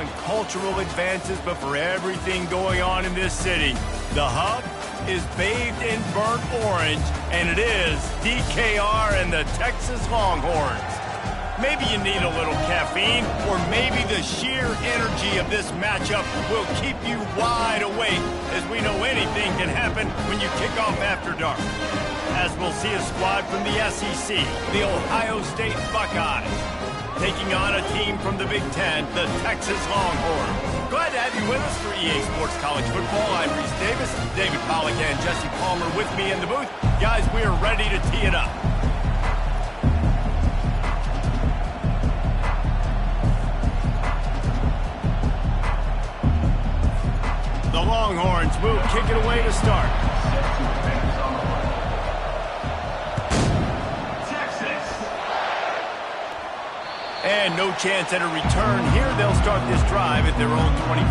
and cultural advances, but for everything going on in this city, the hub is bathed in burnt orange, and it is DKR and the Texas Longhorns. Maybe you need a little caffeine, or maybe the sheer energy of this matchup will keep you wide awake, as we know anything can happen when you kick off after dark. As we'll see a squad from the SEC, the Ohio State Buckeyes, taking on a team from the Big Ten, the Texas Longhorns. Glad to have you with us for EA Sports College Football. I'm Reese Davis, David Pollack and Jesse Palmer with me in the booth. Guys, we are ready to tee it up. The Longhorns will kick it away to start. And no chance at a return here. They'll start this drive at their own 25.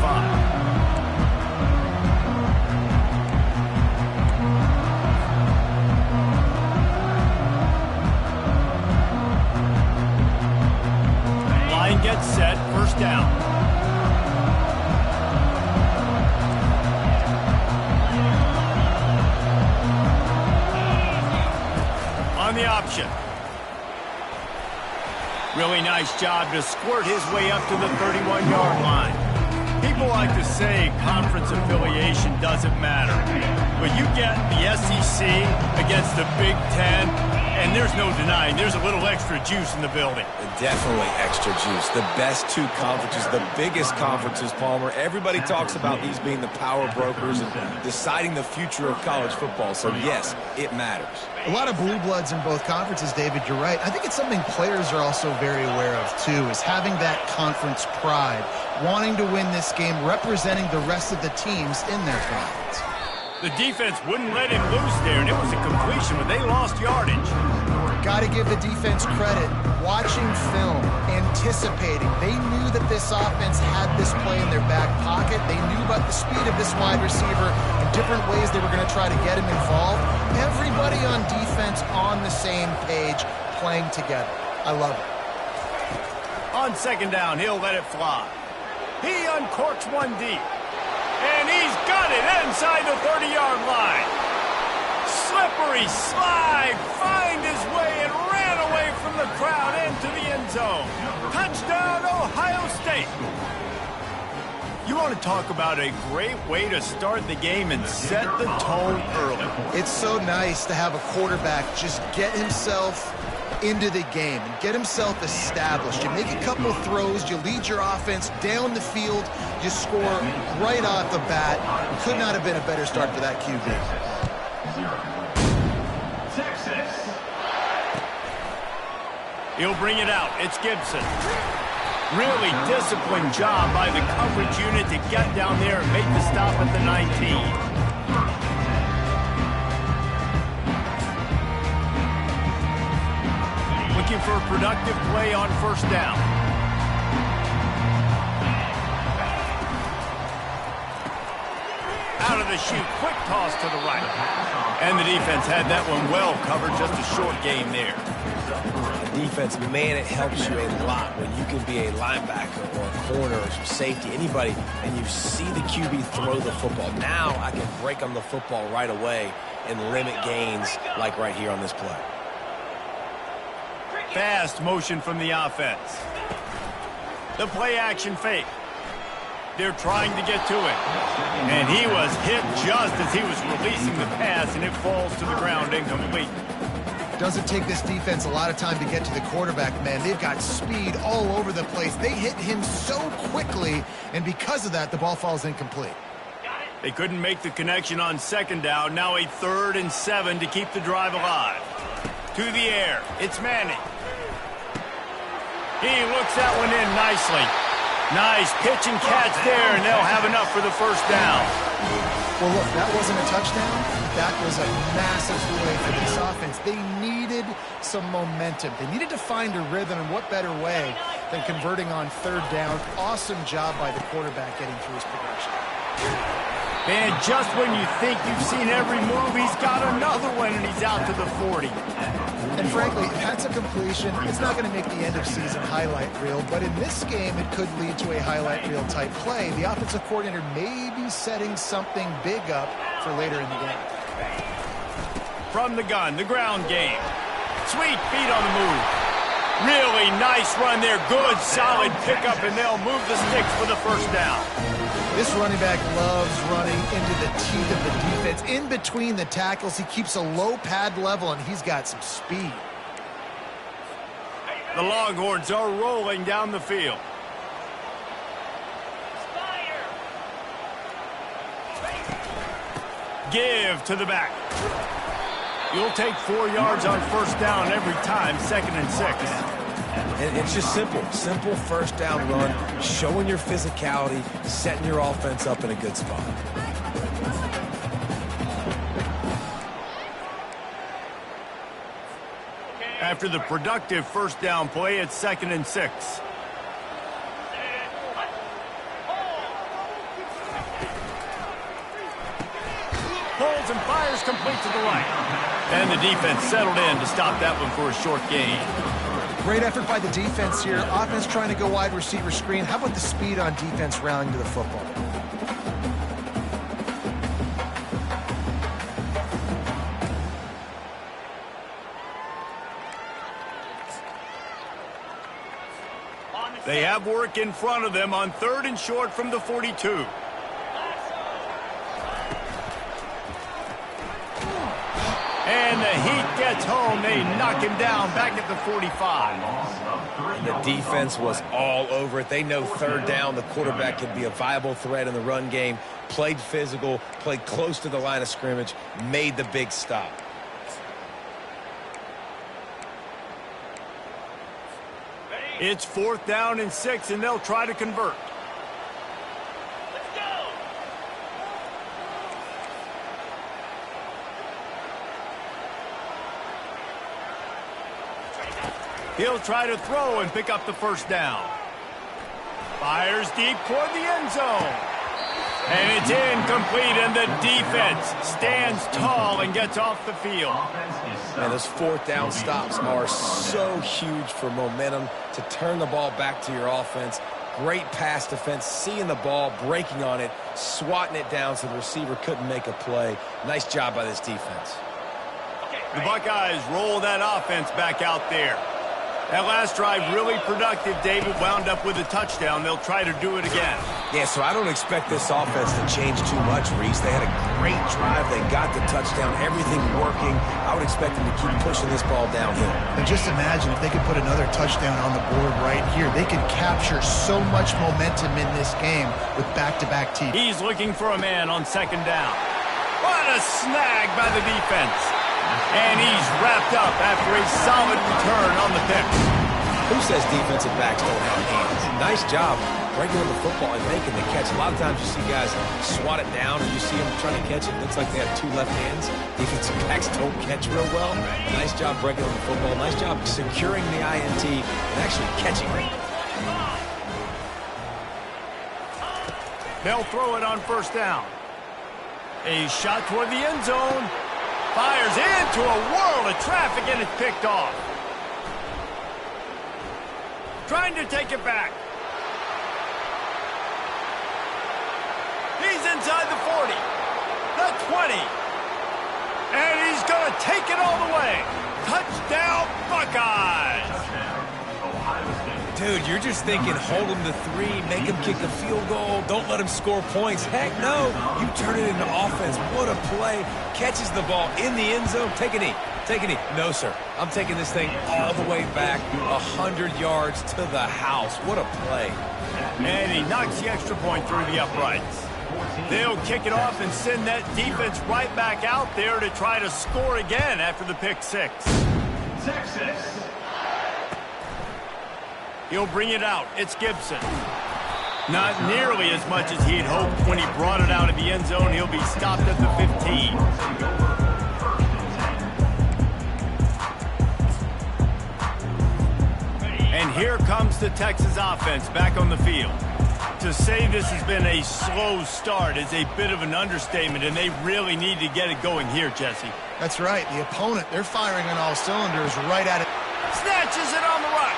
Line gets set, first down. On the option. Really nice job to squirt his way up to the 31-yard line. People like to say conference affiliation doesn't matter. But you get the SEC against the Big Ten, and there's no denying there's a little extra juice in the building. Definitely extra juice. The best two conferences, the biggest conferences, Palmer. Everybody talks about these being the power brokers and deciding the future of college football. So, yes, it matters. A lot of blue bloods in both conferences, David. You're right. I think it's something players are also very aware of, too, is having that conference pride, wanting to win this game, representing the rest of the teams in their conference. The defense wouldn't let him loose there, and it was a completion, but they lost yardage. Got to give the defense credit. Watching film, anticipating. They knew that this offense had this play in their back pocket. They knew about the speed of this wide receiver and different ways they were going to try to get him involved. Everybody on defense on the same page, playing together. I love it. On second down, he'll let it fly. He uncorks one deep. And he's got it inside the 30-yard line. Slippery slide, find his way and ran away from the crowd into the end zone. Touchdown, Ohio State. You want to talk about a great way to start the game and set the tone early. It's so nice to have a quarterback just get himself into the game and get himself established. You make a couple of throws, you lead your offense down the field, you score right off the bat. Could not have been a better start for that QB. He'll bring it out. It's Gibson. Really disciplined job by the coverage unit to get down there and make the stop at the 19. Looking for a productive play on first down. Out of the chute, quick toss to the right. And the defense had that one well covered, just a short game there. Defense, man, it helps you a lot when you can be a linebacker or a corner or some safety, anybody, and you see the QB throw the football. Now I can break on the football right away and limit gains like right here on this play. Fast motion from the offense. The play action fake. They're trying to get to it. And he was hit just as he was releasing the pass, and it falls to the ground incomplete. Doesn't take this defense a lot of time to get to the quarterback, man. They've got speed all over the place. They hit him so quickly, and because of that, the ball falls incomplete. They couldn't make the connection on second down. Now a 3rd and 7 to keep the drive alive. To the air. It's Manning. He looks that one in nicely. Nice pitch and catch there, and they'll have enough for the first down. Well, look, that wasn't a touchdown. That was a massive play for this offense. They needed some momentum. They needed to find a rhythm, and what better way than converting on 3rd down. Awesome job by the quarterback getting through his progression. And just when you think you've seen every move, he's got another one, and he's out to the 40. And frankly, if that's a completion, it's not going to make the end-of-season highlight reel, but in this game, it could lead to a highlight reel type play. The offensive coordinator may be setting something big up for later in the game. From the gun, the ground game. Sweet feet on the move. Really nice run there. Good, solid pickup, and they'll move the sticks for the first down. This running back loves running into the teeth of the defense. In between the tackles, he keeps a low pad level, and he's got some speed. The Longhorns are rolling down the field. Give to the back. You'll take 4 yards on first down every time, 2nd and 6. And it's just simple first down run, showing your physicality, setting your offense up in a good spot. After the productive first down play, it's 2nd and 6. Pulls and fires complete to the right. And the defense settled in to stop that one for a short gain. Great effort by the defense here. Offense trying to go wide receiver screen. How about the speed on defense rallying to the football? They have work in front of them on 3rd and short from the 42. And the heat gets home. They knock him down back at the 45. And the defense was all over it. They know 3rd down, the quarterback could be a viable threat in the run game. Played physical, played close to the line of scrimmage, made the big stop. It's 4th down and 6, and they'll try to convert. He'll try to throw and pick up the first down. Fires deep toward the end zone. And it's incomplete, and the defense stands tall and gets off the field. Man, those 4th down stops are so huge for momentum to turn the ball back to your offense. Great pass defense, seeing the ball, breaking on it, swatting it down so the receiver couldn't make a play. Nice job by this defense. The Buckeyes roll that offense back out there. That last drive really productive. David wound up with a touchdown. They'll try to do it again. Yeah, so I don't expect this offense to change too much, Reese. They had a great drive. They got the touchdown, everything working. I would expect them to keep pushing this ball downhill. And just imagine if they could put another touchdown on the board right here. They could capture so much momentum in this game with back-to-back TDs. He's looking for a man on 2nd down. What a snag by the defense. And he's wrapped up after a solid return on the pick. Who says defensive backs don't have hands? Nice job breaking on the football and making the catch. A lot of times you see guys swat it down and you see them trying to catch it. It looks like they have 2 left hands. Defensive backs don't catch real well. Nice job breaking on the football. Nice job securing the INT and actually catching it. They'll throw it on first down. A shot toward the end zone. Fires into a world of traffic, and it's picked off. Trying to take it back. He's inside the 40, the 20, and he's going to take it all the way. Touchdown, Buckeyes. Dude, you're just thinking hold him to 3, make him kick the field goal, don't let him score points. Heck no, you turn it into offense. What a play. Catches the ball in the end zone. Take a knee. Take a knee. No, sir. I'm taking this thing all the way back 100 yards to the house. What a play. And he knocks the extra point through the uprights. They'll kick it off and send that defense right back out there to try to score again after the pick 6. Texas. He'll bring it out. It's Gibson. Not nearly as much as he'd hoped when he brought it out of the end zone. He'll be stopped at the 15. And here comes the Texas offense back on the field. To To say this has been a slow start is a bit of an understatement, and they really need to get it going here, Jesse. That's right. The opponent, they're firing on all cylinders right at it. Snatches it on the right.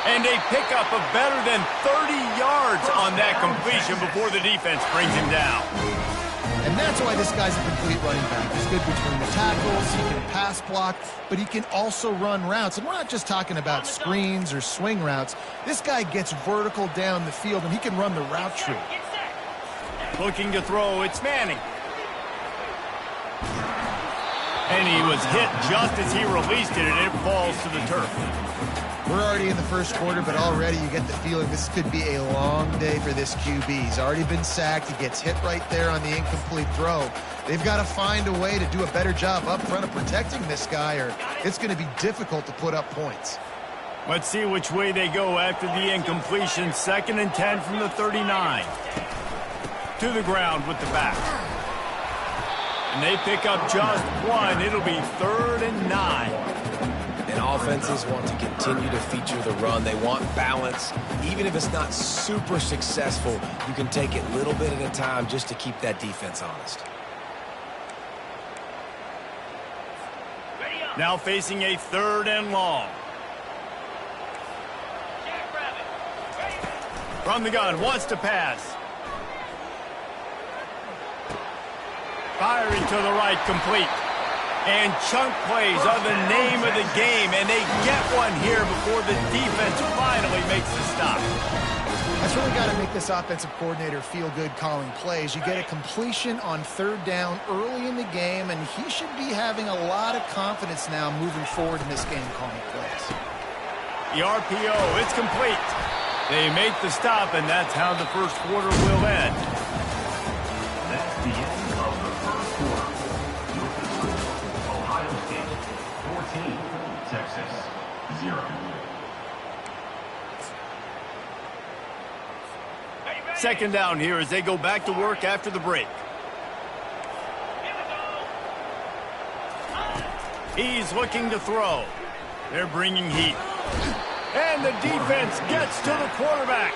And a pickup of better than 30 yards on that completion before the defense brings him down. And that's why this guy's a complete running back. He's good between the tackles, he can pass block, but he can also run routes. And we're not just talking about screens or swing routes. This guy gets vertical down the field, and he can run the route tree. Looking to throw, it's Manning. And he was hit just as he released it, and it falls to the turf. We're already in the first quarter, but already you get the feeling this could be a long day for this QB. He's already been sacked. He gets hit right there on the incomplete throw. They've got to find a way to do a better job up front of protecting this guy, or it's going to be difficult to put up points. Let's see which way they go after the incompletion. 2nd and 10 from the 39. To the ground with the back. And they pick up just one. It'll be 3rd and 9. And offenses want to continue to feature the run. They want balance. Even if it's not super successful, you can take it a little bit at a time just to keep that defense honest. Now facing a 3rd and long. From the gun, wants to pass. Firing to the right, complete. And chunk plays are the name of the game, and they get one here before the defense finally makes the stop. That's really got to make this offensive coordinator feel good calling plays. You get a completion on 3rd down early in the game, and he should be having a lot of confidence now moving forward in this game calling plays. The RPO, it's complete. They make the stop, and that's how the first quarter will end. That's the end of the first quarter. With the score, Ohio State 14, Texas 0. Second down here as they go back to work after the break. He's looking to throw. They're bringing heat. And the defense gets to the quarterback.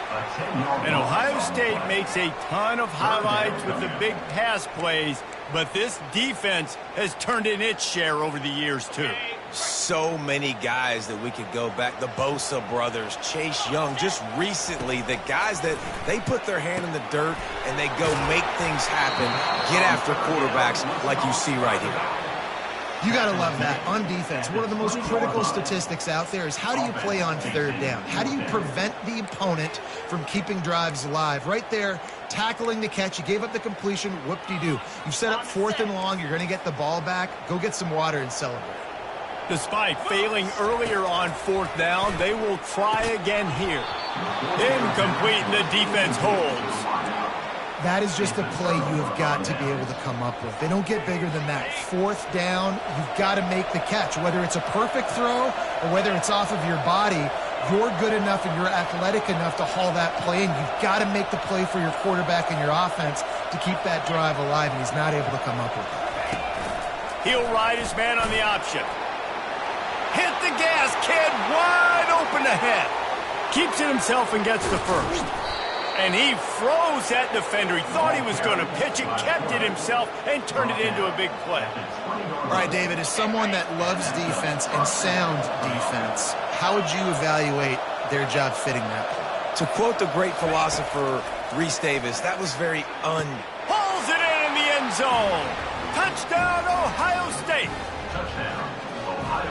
And Ohio State makes a ton of highlights with the big pass plays, but this defense has turned in its share over the years, too. So many guys that we could go back. The Bosa brothers, Chase Young, just recently, the guys that they put their hand in the dirt and they go make things happen, get after quarterbacks like you see right here. You got to love that. On defense, one of the most critical statistics out there is how do you play on 3rd down? How do you prevent the opponent from keeping drives alive? Right there, tackling the catch. You gave up the completion. Whoop-de-doo. You've set up 4th and long. You're going to get the ball back. Go get some water and celebrate. Despite failing earlier on 4th down, they will try again here. Incomplete, and the defense holds. That is just a play you have got to be able to come up with. They don't get bigger than that. 4th down, you've got to make the catch. Whether it's a perfect throw or whether it's off of your body, you're good enough and you're athletic enough to haul that play in. You've got to make the play for your quarterback and your offense to keep that drive alive, and he's not able to come up with it. He'll ride his man on the option. Hit the gas, kid, wide open ahead. Keeps it himself and gets the first. And he froze that defender. He thought he was going to pitch it, kept it himself, and turned it into a big play. All right, David, as someone that loves defense and sound defense, how would you evaluate their job fitting that play? To quote the great philosopher Reese Davis, that was very Pulls it in the end zone. Touchdown, Ohio State. Touchdown.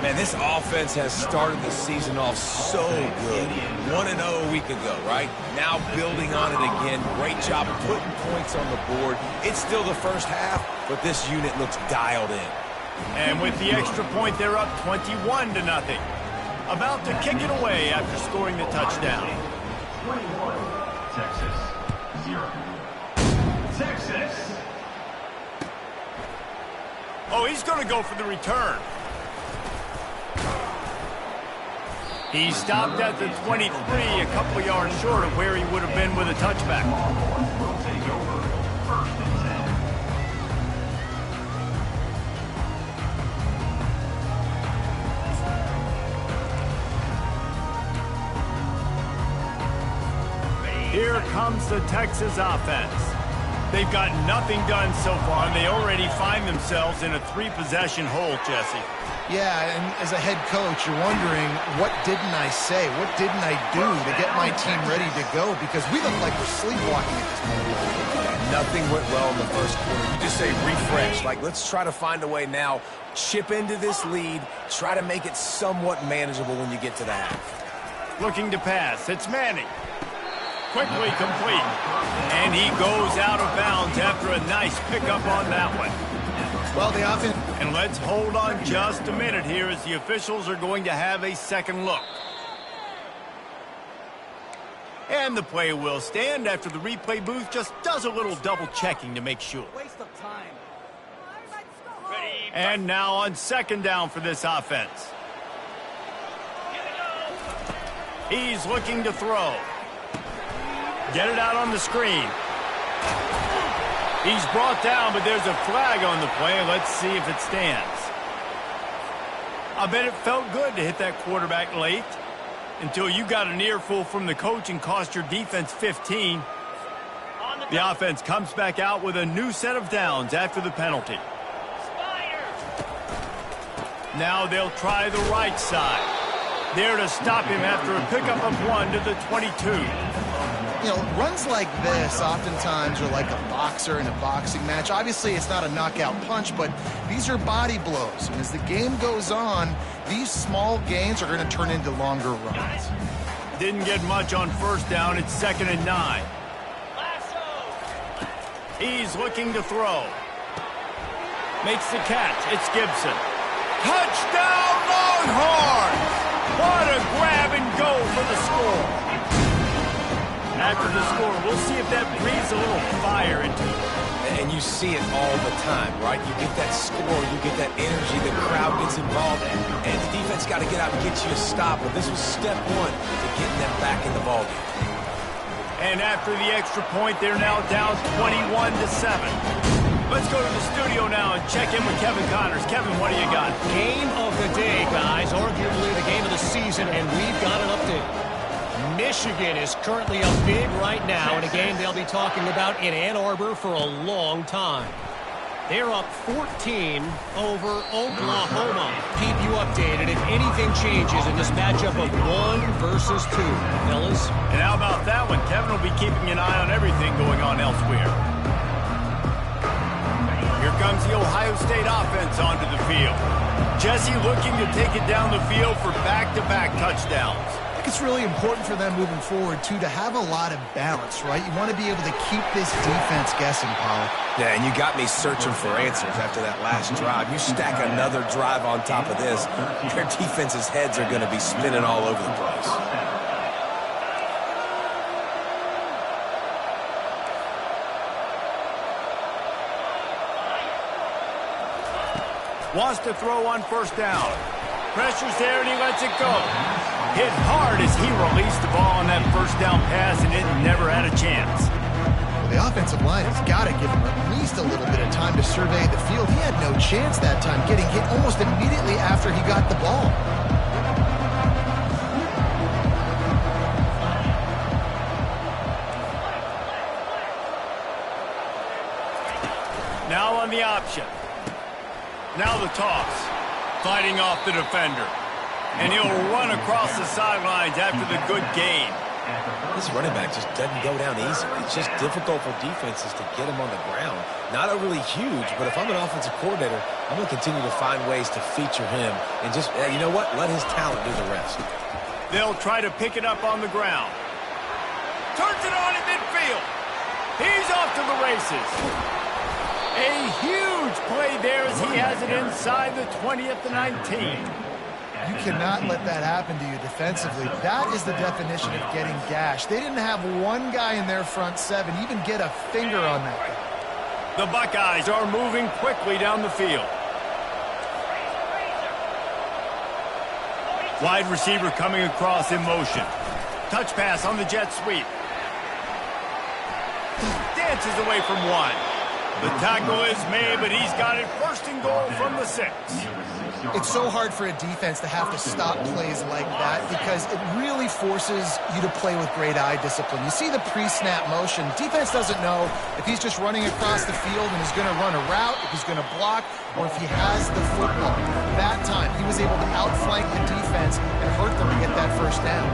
Man, this offense has started the season off so good. 1-0 a week ago, right? Now building on it again. Great job putting points on the board. It's still the first half, but this unit looks dialed in. And with the extra point, they're up 21-0. About to kick it away after scoring the touchdown. 21, Texas 0. Texas. Oh, he's going to go for the return. He stopped at the 23, a couple yards short of where he would have been with a touchback. Will take over 1st and 10. here comes the Texas offense. They've got nothing done so far, and they already find themselves in a 3-possession hole, Jesse. Yeah, and as a head coach, you're wondering, what didn't I say? What didn't I do to get my team ready to go? Because we look like we're sleepwalking at this point. Nothing went well in the first quarter. You just say refresh. Like, let's try to find a way now, chip into this lead, try to make it somewhat manageable when you get to the half. Looking to pass. It's Manning. Quickly complete. And he goes out of bounds after a nice pickup on that one. Well, the offense... And let's hold on just a minute here as the officials are going to have a second look. And the play will stand after the replay booth just does a little double checking to make sure. Waste of time. And now on second down for this offense. He's looking to throw. Get it out on the screen. He's brought down, but there's a flag on the play. Let's see if it stands. I bet it felt good to hit that quarterback late until you got an earful from the coach and cost your defense 15. The offense comes back out with a new set of downs after the penalty. Now they'll try the right side. There to stop him after a pickup of 1 to the 22. You know, runs like this oftentimes are like a boxer in a boxing match. Obviously, it's not a knockout punch, but these are body blows. And as the game goes on, these small gains are going to turn into longer runs. Didn't get much on first down. It's 2nd and 9. He's looking to throw. Makes the catch. It's Gibson. Touchdown, Longhorns! What a grab and go for the score. After the score, we'll see if that breathes a little fire into it. And you see it all the time, right? You get that score, you get that energy, the crowd gets involved, and the defense got to get out and get you a stop. But this was step 1 to getting them back in the ballgame. And after the extra point, they're now down 21-7. Let's go to the studio now and check in with Kevin Connors. Kevin, what do you got? Game of the day, guys. Arguably the game of the season, and we've got an update. Michigan is currently up big right now in a game they'll be talking about in Ann Arbor for a long time. They're up 14 over Oklahoma. Keep you updated if anything changes in this matchup of 1 versus 2, fellas. And how about that one? Kevin will be keeping an eye on everything going on elsewhere. Here comes the Ohio State offense onto the field. Jesse looking to take it down the field for back-to-back touchdowns. It's really important for them moving forward, too, to have a lot of balance, right? You want to be able to keep this defense guessing, Pollock. Yeah, and you got me searching for answers after that last drive. You stack another drive on top of this, their defense's heads are going to be spinning all over the place. Wants to throw on first down. Pressure's there, and he lets it go. Hit hard as he released the ball on that first down pass, and it never had a chance. Well, the offensive line has got to give him at least a little bit of time to survey the field. He had no chance that time, getting hit almost immediately after he got the ball. Now on the option. Now the toss. Fighting off the defender. And he'll run across the sidelines after the good gain. This running back just doesn't go down easy. It's just difficult for defenses to get him on the ground. Not overly huge, but if I'm an offensive coordinator, I'm going to continue to find ways to feature him. And just, you know what? Let his talent do the rest. They'll try to pick it up on the ground. Turns it on in midfield. He's off to the races. A huge play there as he has it inside the 20 at the 19. You cannot let that happen to you defensively. That is the definition of getting gashed. They didn't have one guy in their front 7 even get a finger on that guy. The Buckeyes are moving quickly down the field. Wide receiver coming across in motion. Touch pass on the jet sweep. Dances away from one. The tackle is made, but he's got it first and goal from the 6. It's so hard for a defense to have to stop plays like that because it really forces you to play with great eye discipline. You see the pre-snap motion. Defense doesn't know if he's just running across the field and is going to run a route, if he's going to block, or if he has the football. That time, he was able to outflank the defense and hurt them to get that first down.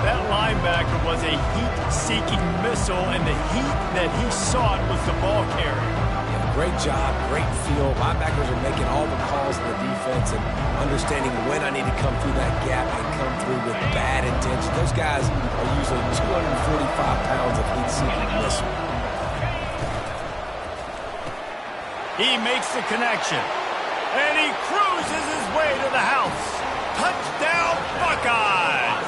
That linebacker was a heat-seeking missile, and the heat that he sought was the ball carrier. Great job, great feel. Linebackers are making all the calls in the defense and understanding when I need to come through that gap and come through with bad intention. Those guys are usually 245 pounds of heat-seeking missile. He makes the connection, and he cruises his way to the house. Touchdown, Buckeyes!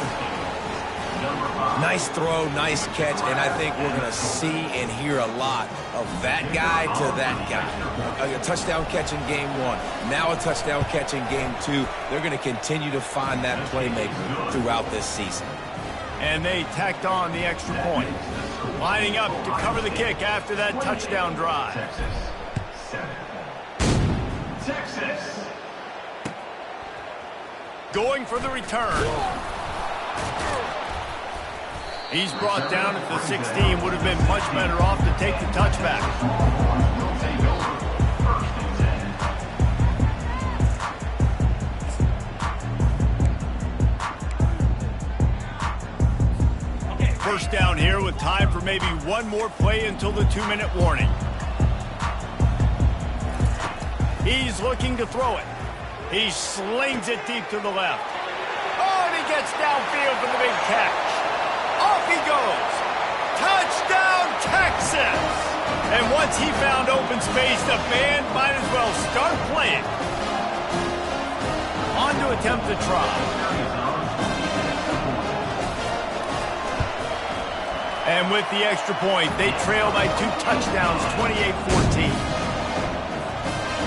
Nice throw, nice catch, and I think we're going to see and hear a lot of that guy to that guy. A touchdown catch in game one, now a touchdown catch in game two. They're going to continue to find that playmaker throughout this season. And they tacked on the extra point, lining up to cover the kick after that touchdown drive. Texas. Going for the return. He's brought down at the 16. Would have been much better off to take the touchback. First down here with time for maybe one more play until the 2-minute warning. He's looking to throw it. He slings it deep to the left. Oh, and he gets downfield for the big catch. Off he goes. Touchdown, Texas! And once he found open space, the band might as well start playing. On to attempt the try. And with the extra point, they trail by 2 touchdowns, 28-14.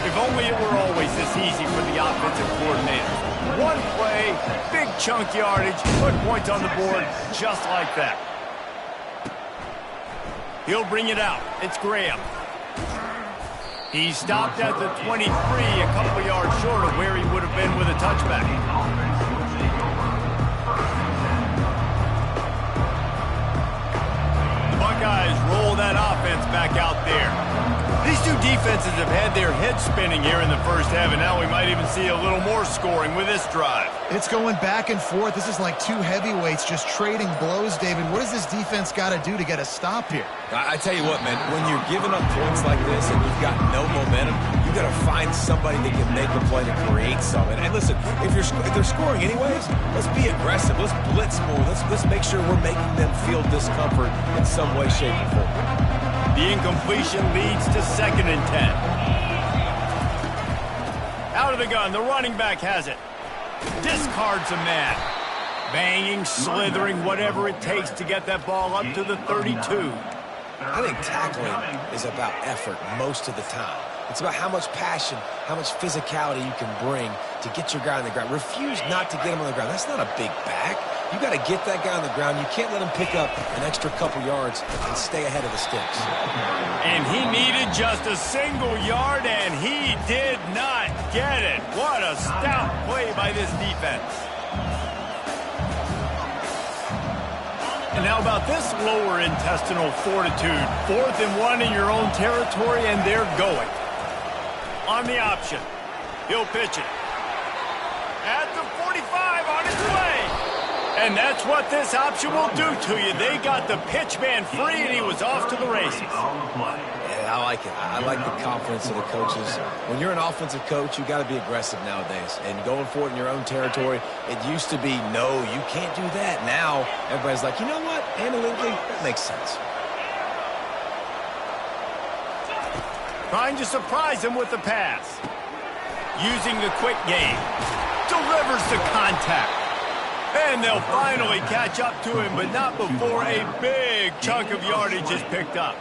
If only it were always this easy for the offensive coordinator. One play, big chunk yardage, put points on the board just like that. He'll bring it out. It's Graham. He stopped at the 23, a couple yards short of where he would have been with a touchback. The Buckeyes roll that offense back out there. These two defenses have had their heads spinning here in the first half, and now we might even see a little more scoring with this drive. It's going back and forth. This is like two heavyweights just trading blows, David. What does this defense got to do to get a stop here? I tell you what, man, when you're giving up points like this and you've got no momentum, you got to find somebody that can make a play to create something. And listen, if they're scoring anyways, let's be aggressive. Let's blitz more. Let's make sure we're making them feel discomfort in some way, shape, or form. The incompletion leads to 2nd and 10. Out of the gun, the running back has it. Discards a man. Banging, slithering, whatever it takes to get that ball up to the 32. I think tackling is about effort most of the time. It's about how much passion, how much physicality you can bring to get your guy on the ground. Refuse not to get him on the ground. That's not a big back. You got to get that guy on the ground. You can't let him pick up an extra couple yards and stay ahead of the sticks. And he needed just a single yard, and he did not get it. What a stout play by this defense. And how about this lower intestinal fortitude? 4th and 1 in your own territory, and they're going. On the option. He'll pitch it. At the 45, on his way. And that's what this option will do to you. They got the pitch man free, and he was off to the races. Yeah, I like it. I like the confidence of the coaches. When you're an offensive coach, you got to be aggressive nowadays. And going for it in your own territory, it used to be, no, you can't do that. Now, everybody's like, you know what? Analytically, that makes sense. Trying to surprise him with the pass. Using the quick game. Delivers the contact. And they'll finally catch up to him, but not before a big chunk of yardage is picked up.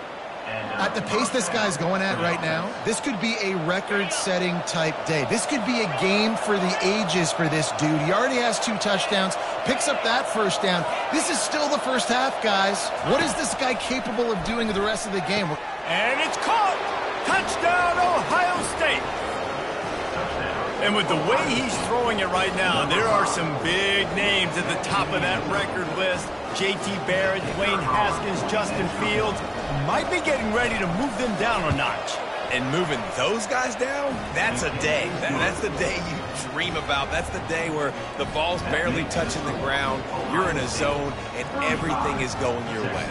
At the pace this guy's going at right now, this could be a record-setting type day. This could be a game for the ages for this dude. He already has 2 touchdowns, picks up that first down. This is still the first half, guys. What is this guy capable of doing the rest of the game? And it's caught! Touchdown, Ohio State! And with the way he's throwing it right now, there are some big names at the top of that record list. J.T. Barrett, Dwayne Haskins, Justin Fields might be getting ready to move them down a notch. And moving those guys down, that's a day. That's the day you dream about. That's the day where the ball's barely touching the ground, you're in a zone, and everything is going your way.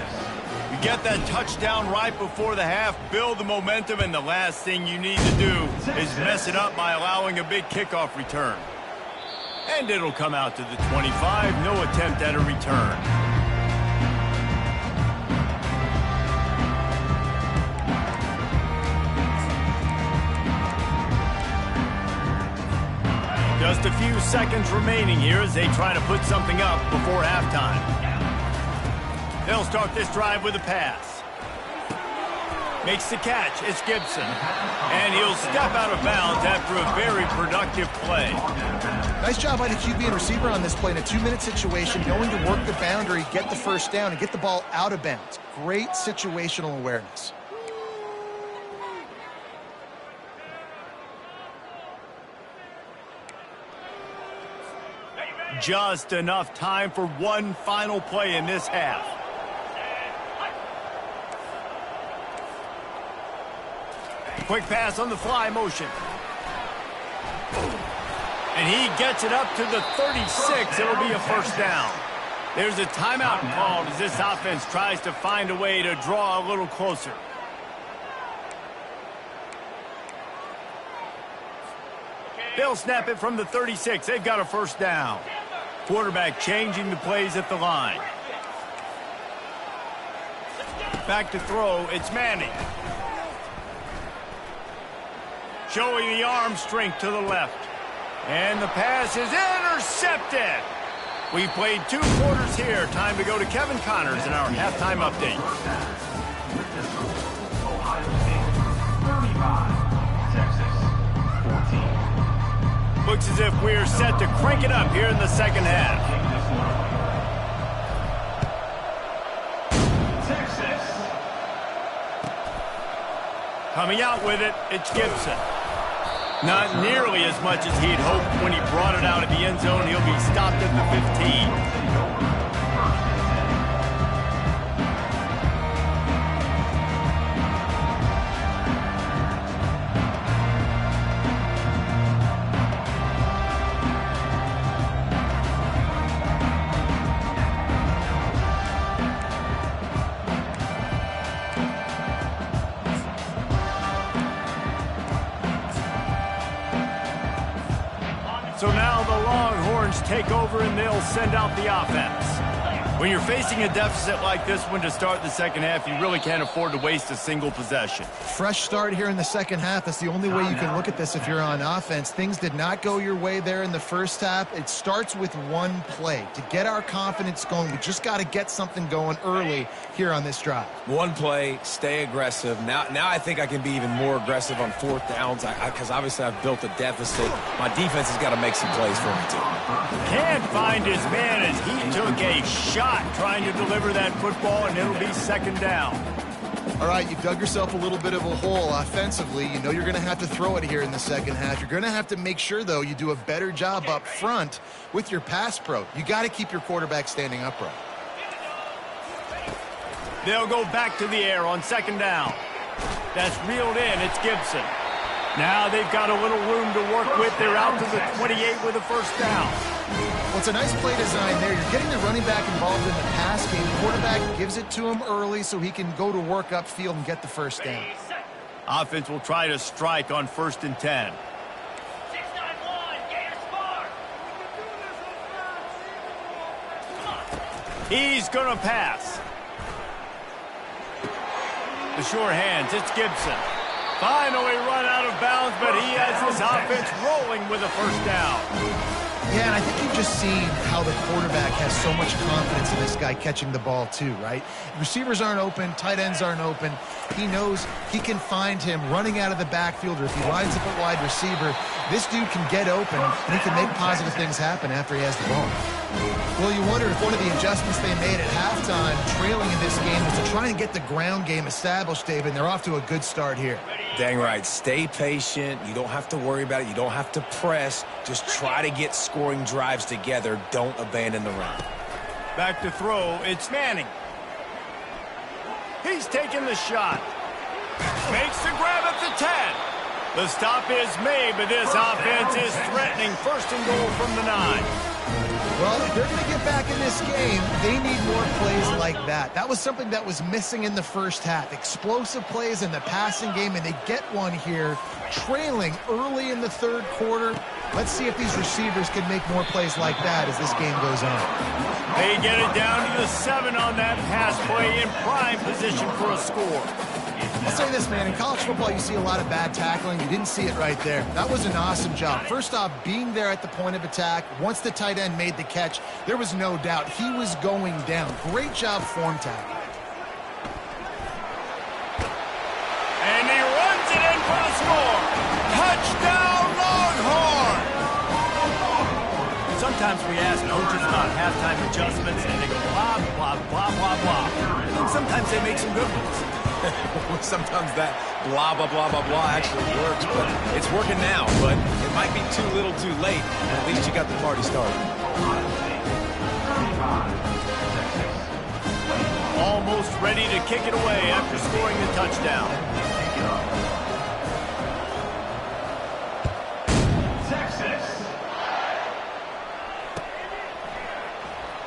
You get that touchdown right before the half, build the momentum, and the last thing you need to do is mess it up by allowing a big kickoff return. And it'll come out to the 25, no attempt at a return. Just a few seconds remaining here as they try to put something up before halftime. They'll start this drive with a pass. Makes the catch. It's Gibson. And he'll step out of bounds after a very productive play. Nice job by the QB and receiver on this play in a 2-minute situation, going to work the boundary, get the first down, and get the ball out of bounds. Great situational awareness. Just enough time for one final play in this half. Quick pass on the fly motion. And he gets it up to the 36. It'll be a first down. There's a timeout called as this offense tries to find a way to draw a little closer. They'll snap it from the 36. They've got a first down. Quarterback changing the plays at the line. Back to throw. It's Manning. Showing the arm strength to the left. And the pass is intercepted. We've played 2 quarters here. Time to go to Kevin Connors in our halftime update. Ohio State 35, Texas 14. Looks as if we're set to crank it up here in the second half. Texas. Coming out with it, it's Gibson. Not nearly as much as he'd hoped when he brought it out of the end zone. He'll be stopped at the 15. So now the Longhorns take over and they'll send out the offense. When you're facing a deficit like this one to start the second half, you really can't afford to waste a single possession. Fresh start here in the second half. That's the only way you can look at this if you're on offense. Things did not go your way there in the first half. It starts with one play. To get our confidence going, we just got to get something going early here on this drive. One play, stay aggressive. Now I think I can be even more aggressive on 4th downs because obviously I've built a deficit. My defense has got to make some plays for me too. Can't find his man as he took a shot trying to deliver that football, and it'll be second down. All right, you've dug yourself a little bit of a hole offensively. You know you're going to have to throw it here in the second half. You're going to have to make sure, though, you do a better job up front with your pass pro. You got to keep your quarterback standing upright. They'll go back to the air on second down. That's reeled in. It's Gibson. Now they've got a little room to work with. They're out to the 28 with a first down. Well, it's a nice play design there. You're getting the running back involved in the pass game. The quarterback gives it to him early so he can go to work upfield and get the first down. Offense will try to strike on 1st and 10. He's going to pass. The sure hands, it's Gibson. Finally run out of bounds, but he has his offense rolling with a first down. Yeah, and I think you've just seen how the quarterback has so much confidence in this guy catching the ball too, right? Receivers aren't open, tight ends aren't open. He knows he can find him running out of the backfield, or if he lines up at wide receiver, this dude can get open, and he can make positive things happen after he has the ball. Well, you wonder if one of the adjustments they made at halftime, trailing in this game, was to try and get the ground game established, David, and they're off to a good start here. Dang right. Stay patient. You don't have to worry about it. You don't have to press. Just try to get scoring drives together. Don't abandon the run. Back to throw. It's Manning. He's taking the shot. Makes the grab at the 10. The stop is made, but this offense is threatening. First and goal from the 9. Well, if they're going to get back in this game, they need more plays like that. That was something that was missing in the first half. Explosive plays in the passing game, and they get one here, trailing early in the third quarter. Let's see if these receivers can make more plays like that as this game goes on. They get it down to the 7 on that pass play, in prime position for a score. I'll say this, man. In college football, you see a lot of bad tackling. You didn't see it right there. That was an awesome job. First off, being there at the point of attack. Once the tight end made the catch, there was no doubt he was going down. Great job form tackling. And he runs it in for the score. Touchdown, Longhorn! Sometimes we ask coaches about halftime adjustments, and they go blah, blah, blah, blah, blah. And then sometimes they make some good ones. Sometimes that blah, blah, blah, blah, blah actually works, but it's working now. But it might be too little too late. At least you got the party started. Almost ready to kick it away after scoring the touchdown. Texas.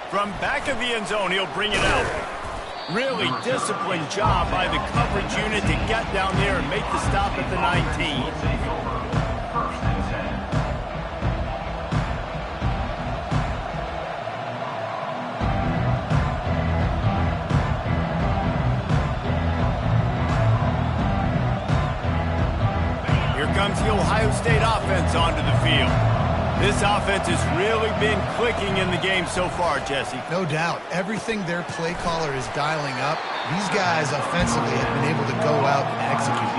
From back of the end zone, he'll bring it out. Really disciplined job by the coverage unit to get down there and make the stop at the 19. First and 10. Here comes the Ohio State offense onto the field. This offense has really been clicking in the game so far, Jesse. No doubt. Everything their play caller is dialing up, these guys offensively have been able to go out and execute.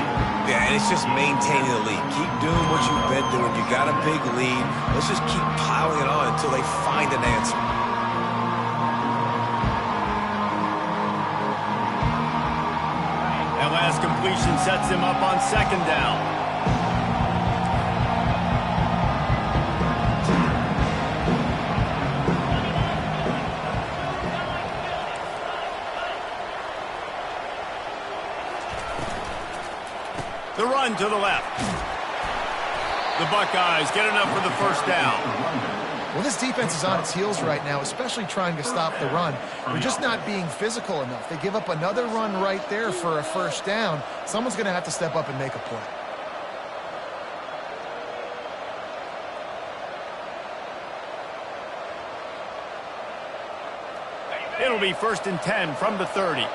Yeah, and it's just maintaining the lead. Keep doing what you've been doing. You got a big lead. Let's just keep piling it on until they find an answer. That last completion sets him up on second down. The run to the left. The Buckeyes get enough for the first down. Well, this defense is on its heels right now, especially trying to stop the run. They're just not being physical enough. They give up another run right there for a first down. Someone's going to have to step up and make a play. It'll be first and 10 from the 30.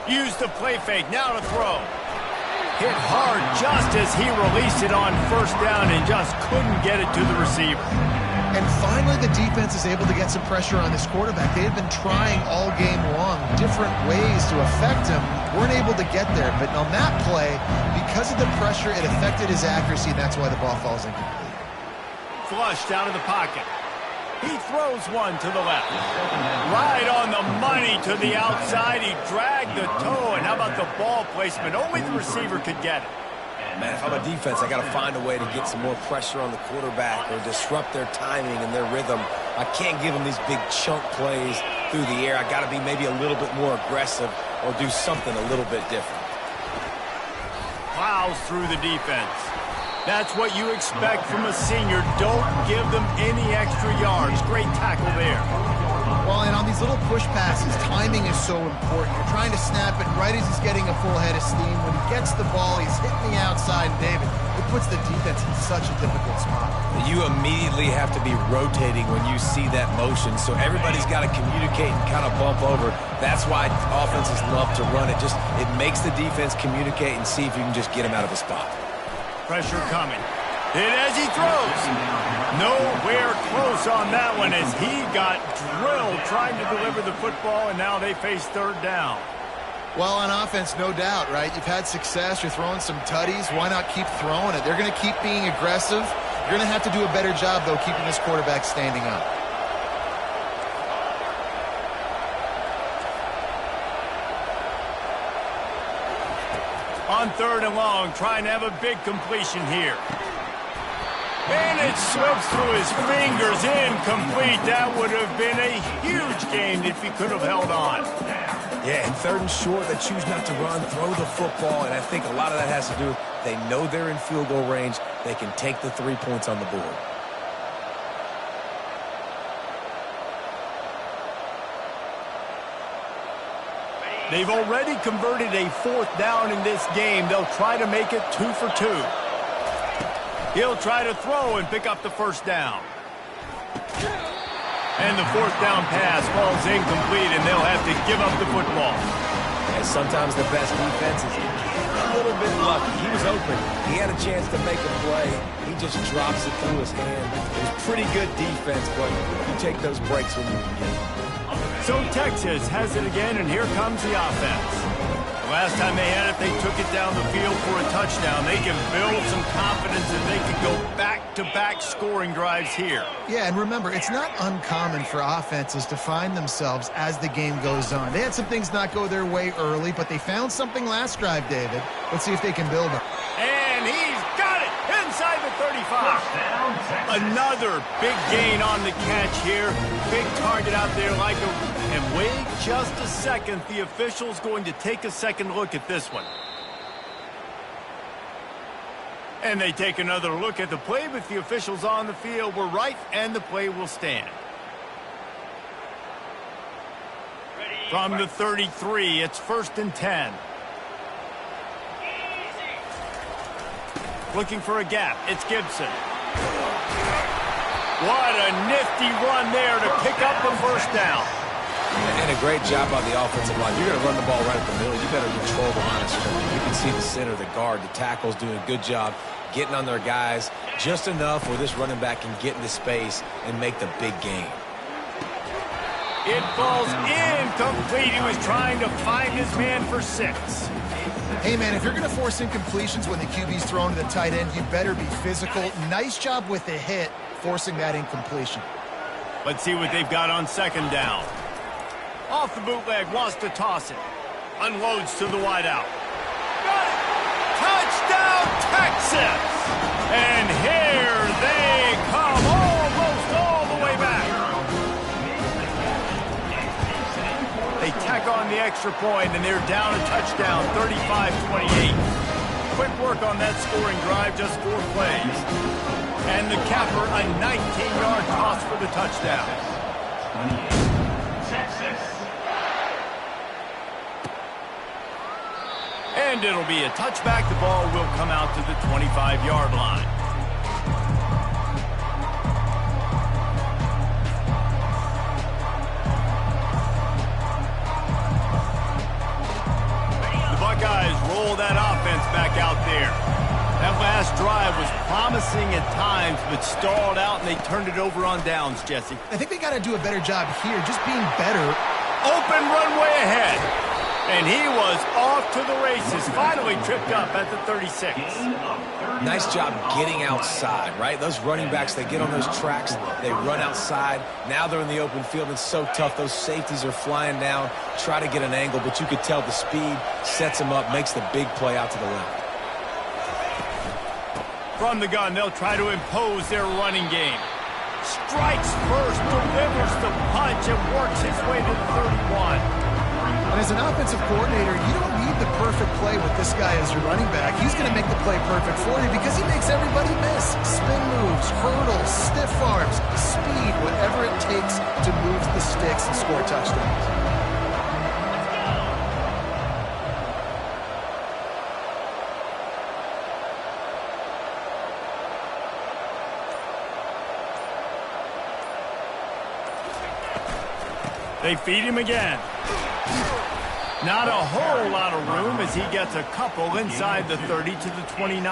Use the play fake, now to throw. Hit hard just as he released it on first down and just couldn't get it to the receiver. And finally, the defense is able to get some pressure on this quarterback. They have been trying all game long different ways to affect him. Weren't able to get there, but on that play, because of the pressure, it affected his accuracy, and that's why the ball falls incomplete. Flushed out of the pocket. He throws one to the left. Right on the money to the outside. He dragged the toe, and how about the ball placement? Only the receiver could get it. Man, if I'm a defense, I got to find a way to get some more pressure on the quarterback or disrupt their timing and their rhythm. I can't give them these big chunk plays through the air. I got to be maybe a little bit more aggressive or do something a little bit different. Plows through the defense. That's what you expect from a senior. Don't give them any extra yards. Great tackle there. Well, and on these little push passes, timing is so important. You're trying to snap it right as he's getting a full head of steam. When he gets the ball, he's hitting the outside, David. It puts the defense in such a difficult spot. You immediately have to be rotating when you see that motion, so everybody's got to communicate and kind of bump over. That's why offenses love to run it. It makes the defense communicate and see if you can just get him out of a spot. Pressure coming. Hit as he throws. Nowhere close on that one as he got drilled trying to deliver the football, and now they face third down. Well, on offense, no doubt, right? You've had success. You're throwing some tutties. Why not keep throwing it? They're going to keep being aggressive. You're going to have to do a better job, though, keeping this quarterback standing up. On third and long, trying to have a big completion here. And it slips through his fingers, incomplete. That would have been a huge gain if he could have held on. Yeah, and third and short, they choose not to run, throw the football, and I think a lot of that has to do with they know they're in field goal range. They can take the 3 points on the board. They've already converted a fourth down in this game. They'll try to make it 2 for 2. He'll try to throw and pick up the first down. And the fourth down pass falls incomplete, and they'll have to give up the football. And sometimes the best defense is a little bit lucky. He was open. He had a chance to make a play. He just drops it through his hand. It was pretty good defense, but you take those breaks when you can get them. So Texas has it again, and here comes the offense. The last time they had it, they took it down the field for a touchdown. They can build some confidence, and they can go back-to-back scoring drives here. Yeah, and remember, it's not uncommon for offenses to find themselves as the game goes on. They had some things not go their way early, but they found something last drive, David. Let's see if they can build on it. And he's got it inside the 35. Another big gain on the catch here. Big target out there like a... And wait just a second. The official's going to take a second look at this one. And they take another look at the play, but the officials on the field were right, and the play will stand. From the 33, it's 1st and 10. Looking for a gap. It's Gibson. What a nifty run there to pick up the first down. And a great job on the offensive line. You're going to run the ball right at the middle. You better control the line of scrimmage. You can see the center, the guard, the tackle's doing a good job getting on their guys just enough where this running back can get into space and make the big gain. It falls incomplete. He was trying to find his man for 6. Hey, man, if you're going to force incompletions when the QB's thrown to the tight end, you better be physical. Nice job with the hit, forcing that incompletion. Let's see what they've got on second down. Off the bootleg, wants to toss it. Unloads to the wideout. Got it! Touchdown, Texas! And here they come, almost all the way back. They tack on the extra point, and they're down a touchdown, 35-28. Quick work on that scoring drive, just 4 plays. And the capper, a 19-yard toss for the touchdown. Texas. And it'll be a touchback. The ball will come out to the 25-yard line. The Buckeyes roll that offense back out there. That last drive was promising at times, but stalled out, and they turned it over on downs, Jesse. I think they got to do a better job here, just being better. Open runway ahead. And he was off to the races, finally tripped up at the 36. Nice job getting outside, right? Those running backs, they get on those tracks, they run outside. Now they're in the open field. It's so tough. Those safeties are flying down, try to get an angle, but you could tell the speed sets them up, makes the big play out to the left. From the gun, they'll try to impose their running game. Strikes first, delivers the punch, and works his way to the 31. And as an offensive coordinator, you don't need the perfect play with this guy as your running back. He's going to make the play perfect for you because he makes everybody miss. Spin moves, hurdles, stiff arms, speed, whatever it takes to move the sticks and score touchdowns. They feed him again. Not a whole lot of room as he gets a couple inside the 30 to the 29.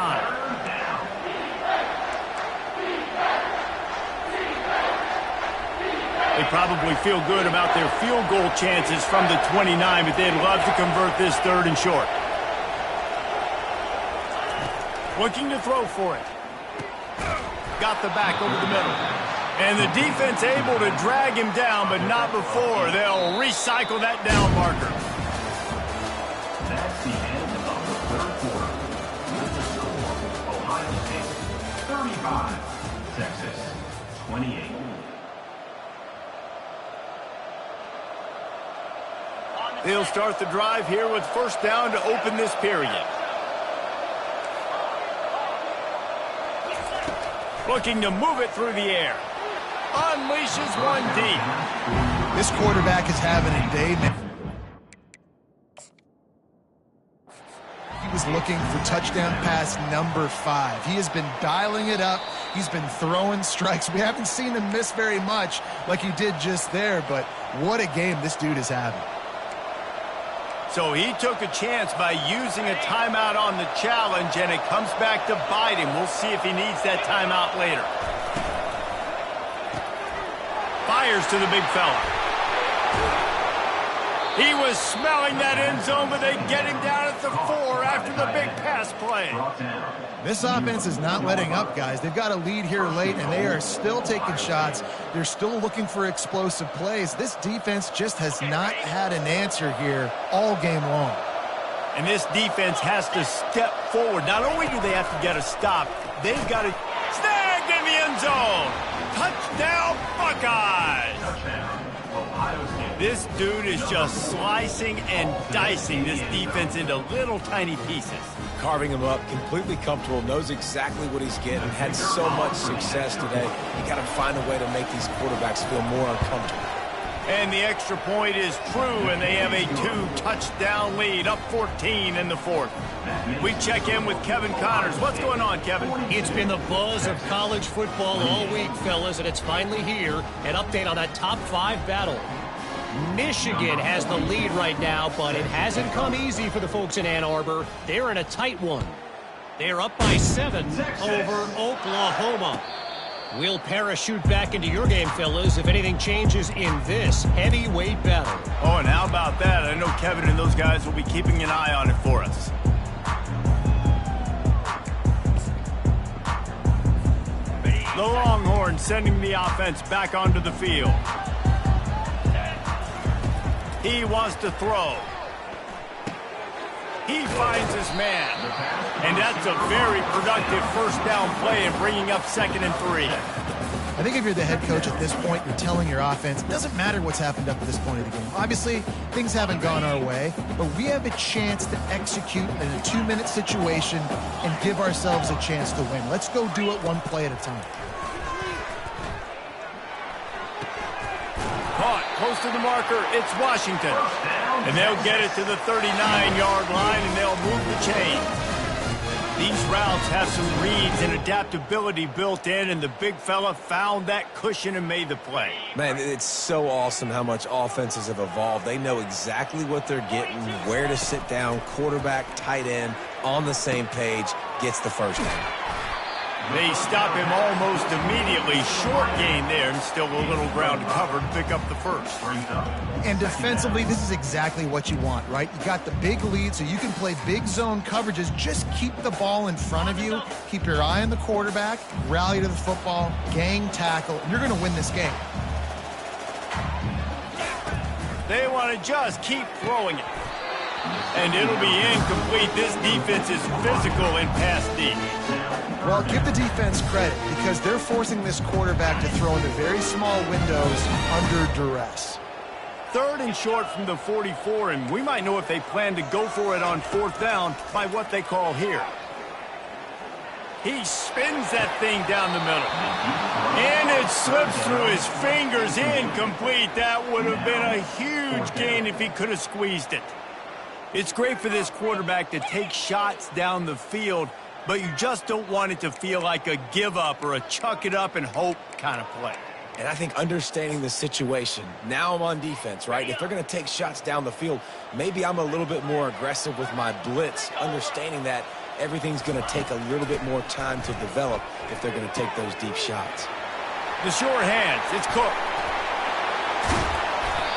They probably feel good about their field goal chances from the 29, but they'd love to convert this 3rd and short. Looking to throw for it. Got the back over the middle. And the defense able to drag him down, but not before. They'll recycle that down marker. That's the end of the 3rd quarter. With the score, Ohio State 35, Texas 28. They'll start the drive here with 1st down to open this period. Looking to move it through the air. Unleashes one deep. This quarterback is having a day, man. He was looking for touchdown pass number 5. He has been dialing it up. He's been throwing strikes. We haven't seen him miss very much like he did just there, but what a game this dude is having. So he took a chance by using a timeout on the challenge, and it comes back to bite him. We'll see if he needs that timeout later. Fires to the big fella. He was smelling that end zone, but they get him down at the 4 after the big pass play. This offense is not letting up, guys. They've got a lead here late, and they are still taking shots. They're still looking for explosive plays. This defense just has not had an answer here all game long. And this defense has to step forward. Not only do they have to get a stop, they've got to snag in the end zone. Touchdown, Buckeyes! This dude is just slicing and dicing this defense into little tiny pieces. Carving him up, completely comfortable, knows exactly what he's getting, had so much success today. You got to find a way to make these quarterbacks feel more uncomfortable. And the extra point is true, and they have a 2-touchdown lead, up 14 in the 4th. We check in with Kevin Connors. What's going on, Kevin? It's been the buzz of college football all week, fellas, and it's finally here. An update on that top 5 battle. Michigan has the lead right now, but it hasn't come easy for the folks in Ann Arbor. They're in a tight one. They're up by 7 over Oklahoma. We'll parachute back into your game, fellas, if anything changes in this heavyweight battle. Oh, and how about that? I know Kevin and those guys will be keeping an eye on it for us. The Longhorns sending the offense back onto the field. He wants to throw. He finds his man. And that's a very productive 1st down play and bringing up 2nd and 3. I think if you're the head coach at this point, you're telling your offense, it doesn't matter what's happened up to this point of the game. Obviously, things haven't gone our way, but we have a chance to execute in a 2-minute situation and give ourselves a chance to win. Let's go do it one play at a time. Caught close to the marker. It's Washington. And they'll get it to the 39-yard line, and they'll move the chain. These routes have some reads and adaptability built in, and the big fella found that cushion and made the play. Man, it's so awesome how much offenses have evolved. They know exactly what they're getting, where to sit down, quarterback, tight end, on the same page, gets the 1st down. They stop him almost immediately. Short gain there, and still a little ground to cover to pick up the 1st. And defensively, this is exactly what you want, right? You got the big lead, so you can play big zone coverages. Just keep the ball in front of you. Keep your eye on the quarterback. Rally to the football. Gang tackle. And you're going to win this game. They want to just keep throwing it. And it'll be incomplete. This defense is physical in pass D. Well, give the defense credit because they're forcing this quarterback to throw into very small windows under duress. 3rd and short from the 44, and we might know if they plan to go for it on 4th down by what they call here. He spins that thing down the middle. And it slips through his fingers, incomplete. That would have been a huge gain if he could have squeezed it. It's great for this quarterback to take shots down the field, but you just don't want it to feel like a give-up or a chuck-it-up-and-hope kind of play. And I think understanding the situation, now I'm on defense, right? If they're going to take shots down the field, maybe I'm a little bit more aggressive with my blitz, understanding that everything's going to take a little bit more time to develop if they're going to take those deep shots. The short hands, it's Cook.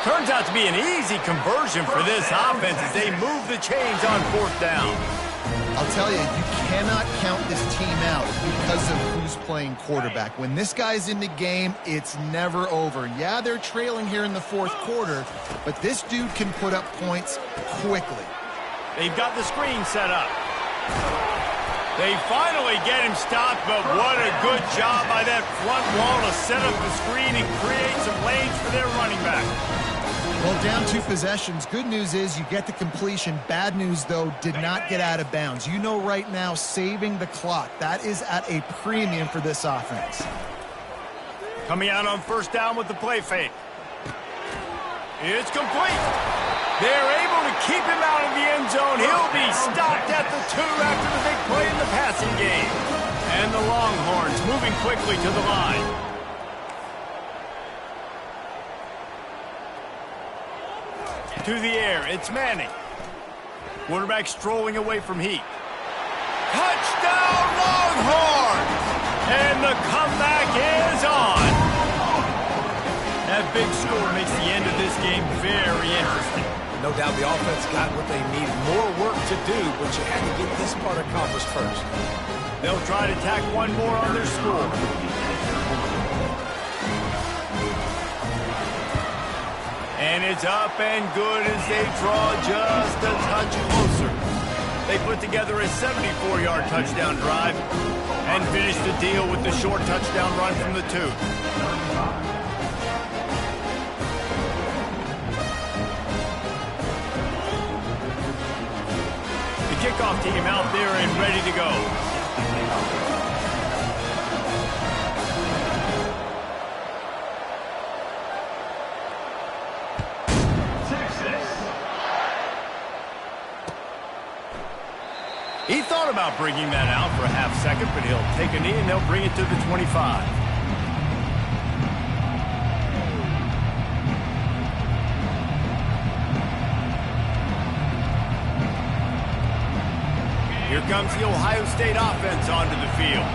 Turns out to be an easy conversion for this offense as they move the chains on 4th down. I'll tell you, you cannot count this team out because of who's playing quarterback. When this guy's in the game, it's never over. Yeah, they're trailing here in the 4th quarter, but this dude can put up points quickly. They've got the screen set up. They finally get him stopped, but what a good job by that front wall to set up the screen and create some lanes for their running back. Well, down 2 possessions. Good news is you get the completion. Bad news, though, did not get out of bounds. You know right now, saving the clock. That is at a premium for this offense. Coming out on 1st down with the play fake. It's complete. They're able to keep him out of the end zone. He'll be stopped at the 2 after the big play in the passing game. And the Longhorns moving quickly to the line. To the air, it's Manning. Quarterback strolling away from Heat. Touchdown, Longhorns! And the comeback is on. That big score makes the end of this game very interesting. No doubt the offense got what they needed. More work to do, but you had to get this part accomplished first. They'll try to tack one more on their score. And it's up and good as they draw just a touch closer. They put together a 74-yard touchdown drive and finish the deal with the short touchdown run from the 2. The kickoff team out there and ready to go. He thought about bringing that out for a half second, but he'll take a knee and they'll bring it to the 25. Here comes the Ohio State offense onto the field.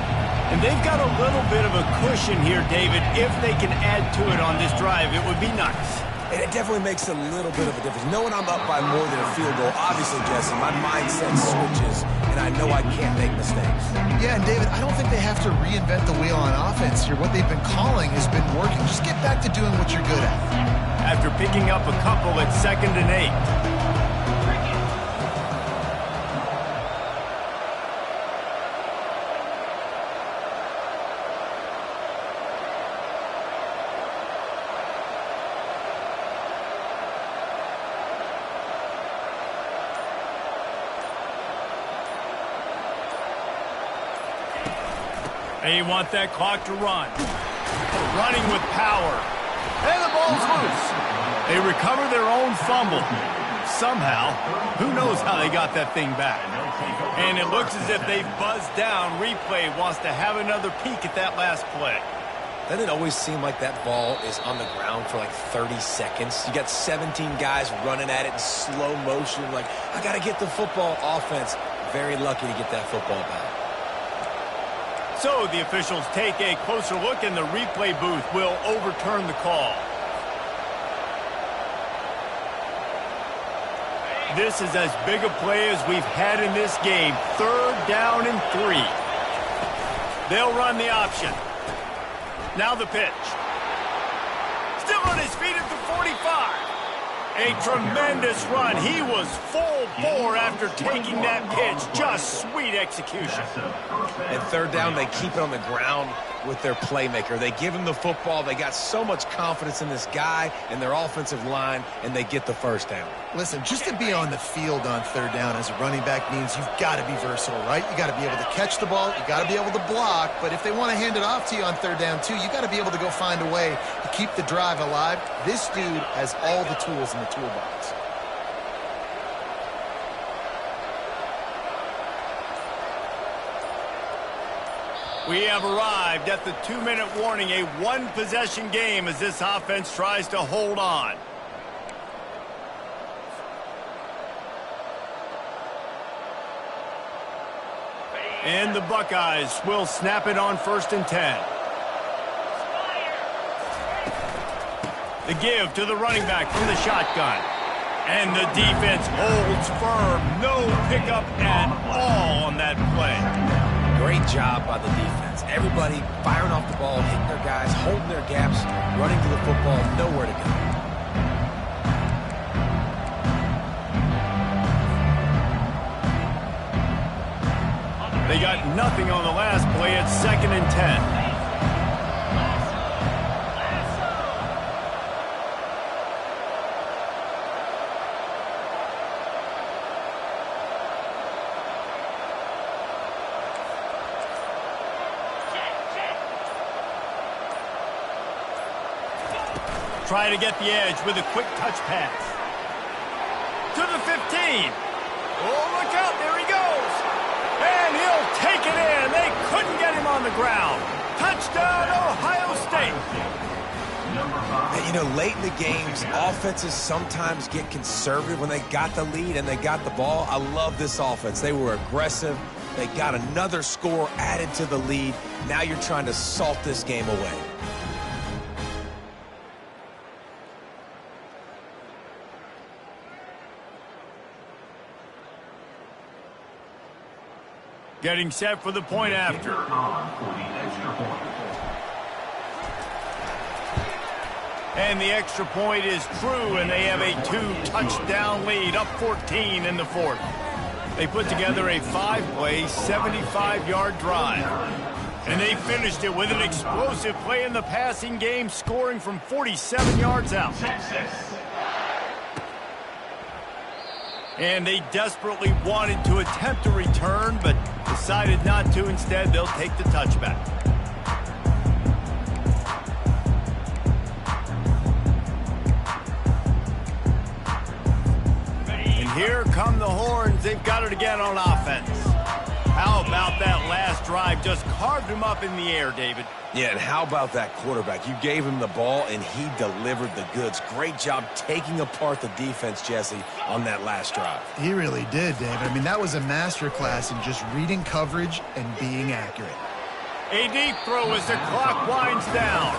And they've got a little bit of a cushion here, David. If they can add to it on this drive, it would be nice. And it definitely makes a little bit of a difference. Knowing I'm up by more than a field goal, obviously, Jesse, my mindset switches, and I know I can't make mistakes. Yeah, and David, I don't think they have to reinvent the wheel on offense here. What they've been calling has been working. Just get back to doing what you're good at. After picking up a couple at 2nd and 8. They want that clock to run. Running with power. And the ball's loose. They recover their own fumble. Somehow, who knows how they got that thing back. And it looks as if they've buzzed down. Replay wants to have another peek at that last play. Doesn't it always seem like that ball is on the ground for like 30 seconds? You got 17 guys running at it in slow motion. Like, I got to get the football. Offense, very lucky to get that football back. So the officials take a closer look and the replay booth will overturn the call. This is as big a play as we've had in this game. 3rd down and 3. They'll run the option. Now the pitch. Still on his feet at the 45. A tremendous run. He was full bore after taking that pitch. Just sweet execution. And 3rd down, they keep it on the ground with their playmaker. They give him the football. They got so much confidence in this guy and their offensive line, and they get the 1st down. Listen, just to be on the field on 3rd down as a running back means you've got to be versatile, right? You got to be able to catch the ball. You got to be able to block. But if they want to hand it off to you on 3rd down, too, you got to be able to go find a way to keep the drive alive. This dude has all the tools in the toolbox. We have arrived at the 2-minute warning, a one-possession game as this offense tries to hold on. And the Buckeyes will snap it on 1st and 10. The give to the running back from the shotgun. And the defense holds firm. No pickup at all on that play. Great job by the defense. Everybody firing off the ball, hitting their guys, holding their gaps, running to the football, nowhere to go. They got nothing on the last play. It's 2nd and 10. Try to get the edge with a quick touch pass. To the 15. Oh, look out. There he goes. And he'll take it in. They couldn't get him on the ground. Touchdown, Ohio State. And, you know, late in the games, offenses sometimes get conservative when they got the lead and they got the ball. I love this offense. They were aggressive. They got another score added to the lead. Now you're trying to salt this game away. Getting set for the point after. And the extra point is true, and they have a 2-touchdown lead, up 14 in the 4th. They put together a 5-play, 75-yard drive. And they finished it with an explosive play in the passing game, scoring from 47 yards out. And they desperately wanted to attempt a return, but decided not to. Instead, they'll take the touchback. And here come the Horns. They've got it again on offense. How about that last drive? Just carved him up in the air, David. Yeah, and how about that quarterback? You gave him the ball, and he delivered the goods. Great job taking apart the defense, Jesse, on that last drive. He really did, David. I mean, that was a masterclass in just reading coverage and being accurate. A deep throw as the clock winds down.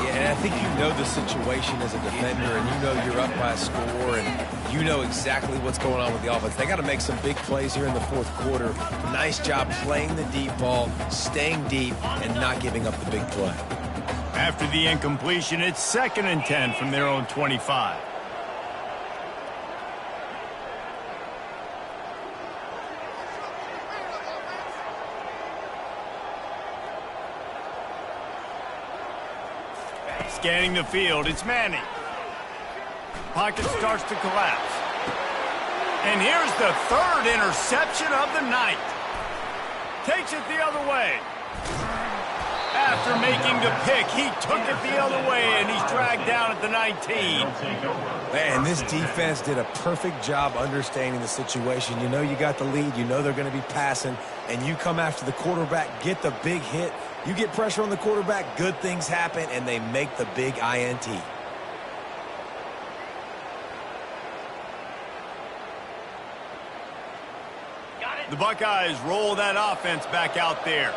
Yeah, and I think you know the situation as a defender, and you know you're up by a score, and you know exactly what's going on with the offense. They got to make some big plays here in the 4th quarter. Nice job playing the deep ball, staying deep, and not giving up the big play. After the incompletion, it's 2nd and 10 from their own 25. Scanning the field, it's Manning. Pocket starts to collapse. And here's the 3rd interception of the night. Takes it the other way. After making the pick, he took it the other way, and he's dragged down at the 19. Man, this defense did a perfect job understanding the situation. You know you got the lead. You know they're going to be passing, and you come after the quarterback, get the big hit. You get pressure on the quarterback, good things happen, and they make the big INT. The Buckeyes roll that offense back out there.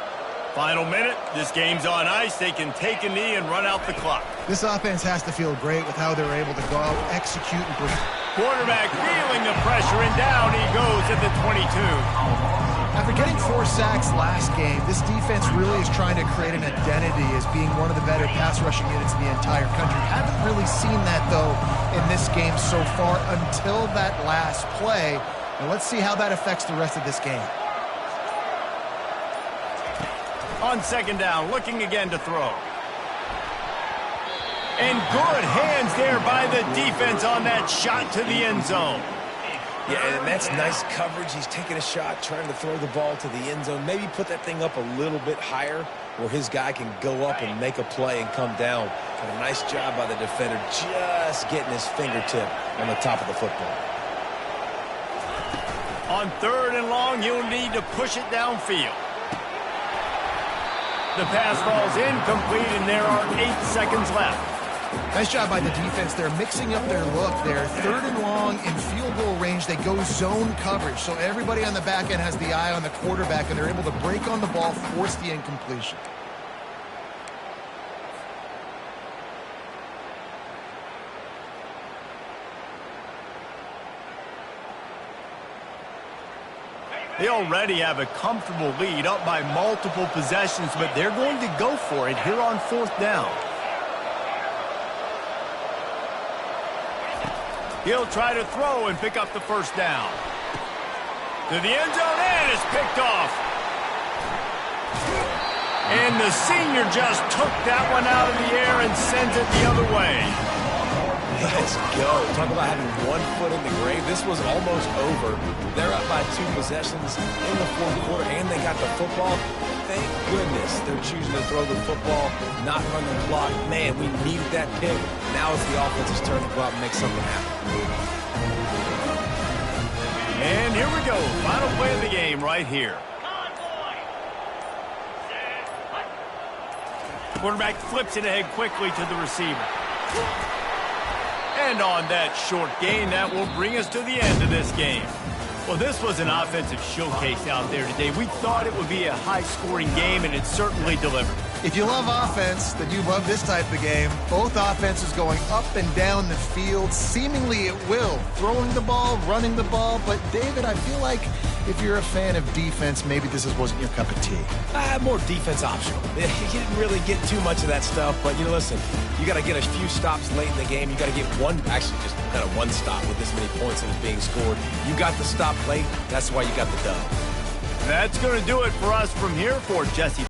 Final minute, this game's on ice. They can take a knee and run out the clock. This offense has to feel great with how they're able to go out, execute, and push. Quarterback feeling the pressure, and down he goes at the 22. After getting 4 sacks last game, this defense really is trying to create an identity as being one of the better pass rushing units in the entire country. Haven't really seen that, though, in this game so far until that last play. And let's see how that affects the rest of this game. On 2nd down, looking again to throw. And good hands there by the defense on that shot to the end zone. Yeah, and that's nice coverage. He's taking a shot, trying to throw the ball to the end zone. Maybe put that thing up a little bit higher where his guy can go up and make a play and come down. But a nice job by the defender just getting his fingertip on the top of the football. On 3rd and long, he'll need to push it downfield. The pass falls incomplete, and there are 8 seconds left. Nice job by the defense. They're mixing up their look there. 3rd and long in field goal range. They go zone coverage. So everybody on the back end has the eye on the quarterback, and they're able to break on the ball, force the incompletion. They already have a comfortable lead, up by multiple possessions, but they're going to go for it here on 4th down. He'll try to throw and pick up the 1st down. To the end zone, and it's picked off. And the senior just took that one out of the air and sends it the other way. Let's go. Talk about having one foot in the grave. This was almost over. They're up by 2 possessions in the 4th quarter, and they got the football. Thank goodness they're choosing to throw the football, not run the clock. Man, we needed that pick. Now it's the offense's turn to go out and make something happen. And here we go. Final play of the game right here. Quarterback flips it ahead quickly to the receiver. And on that short gain, that will bring us to the end of this game. Well, this was an offensive showcase out there today. We thought it would be a high-scoring game, and it certainly delivered. If you love offense, then you love this type of game. Both offenses going up and down the field, seemingly at will. Throwing the ball, running the ball. But, David, I feel like if you're a fan of defense, maybe this wasn't your cup of tea. More defense optional. You didn't really get too much of that stuff, but, listen, you got to get a few stops late in the game. You got to get just kind of one stop with this many points that was being scored. You got the stop late. That's why you got the dub. That's going to do it for us from here for Jesse